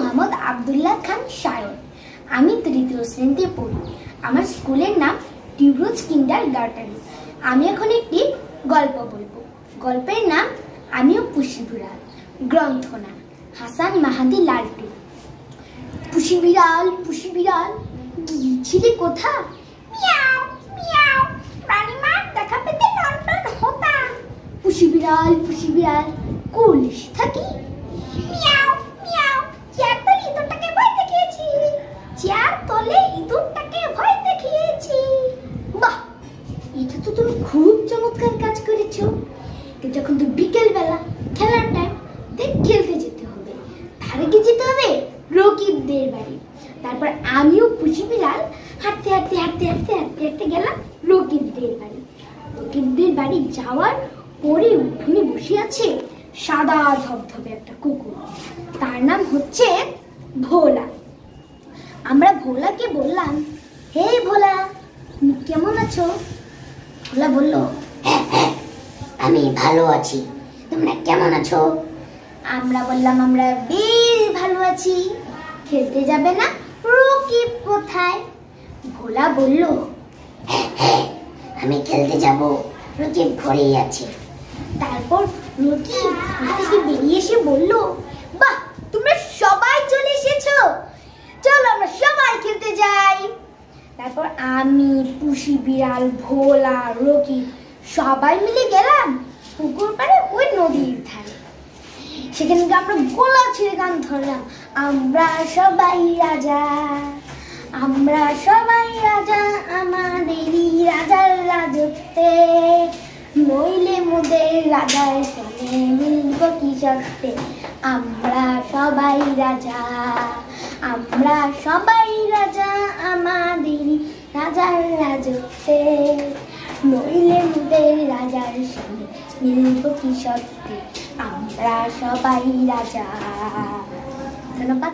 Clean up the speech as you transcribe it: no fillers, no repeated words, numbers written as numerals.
মোহাম্মদ আব্দুল্লাহ খান সায়ন। আমি তৃতীয় শ্রেণীতে পড়ি। আমার স্কুলের নাম টিউব্রোজ কিন্ডারগার্টেন। আমি এখন একটি গল্প বলবো। গল্পের নাম আমিও পুষি বিড়াল। গ্রন্থনা হাসান মাহাদি লালটু। পুষি বিড়াল গিয়েছিলে কোথা? মিয়াও মিয়াও, রানীমা দেখা পেতে টনটন হতা। পুষি বিড়াল কুলিশ থাকি। মিয়াও মিয়াও, চেয়ার তলে ইঁদুরটাকে ভয় দেখিয়েছি। চেয়ার তলে ইঁদুরটাকে ভয় দেখিয়েছি। বাহ, এটা তো তুমি খুব চমৎকার কাজ করেছো। কিন্তু এখন তো বিকেল বেলা, খেলার টাইম, দেখ খেলতে যেতে হবে। তার আগে যেতে হবে রকিবদের বাড়ি। তারপর আমিও পুষি বিড়াল হাঁটতে গেলাম রকিবদের বাড়ি। রকিবদের বাড়ি যাওয়ার পরে উঠোনে বসে আছে সাদা ধবধবে একটা কুকুর। তার নাম হচ্ছে ভোলা। আমরা ভোলাকে বললাম, হে ভোলা, তুমি কেমন আছো? ভোলা বলল, আমি ভালো আছি, তোমরা কেমন আছো? আমরা বললাম, আমরা বেশ ভালো আছি। খেলতে যাবে না? রকিব কোথায়? ভোলা বলল, আমি খেলতে যাব, রকিব ঘরেই আছে। তারপর রকিব ঘর থেকে বেরিয়ে এসে বলল, বাহ, তোমরা সবাই চলে এসেছো, চলো আমরা সবাই খেলতে যাই। তারপর আমি, পুষি বিড়াল, ভোলা, রকিব সবাই মিলে গেলাম পুকুর পাড়ে ওই নদীর ধারে। সেখানে আমরা গলা ছেড়ে গান ধরলাম, আমরা সবাই রাজা, আমরা সবাই রাজা, আমাদেরই রাজার রাজত্বে, নইলে মোদের রাজার সঙ্গে মিলব কি সত্যে। আমরা সবাই রাজা, আমরা সবাই রাজা, আমাদেরই রাজার রাজত্বে, নইলে মোদের রাজার সঙ্গে মিলব কি সত্যে। আমরা সবাই রাজা। ধন্যবাদ।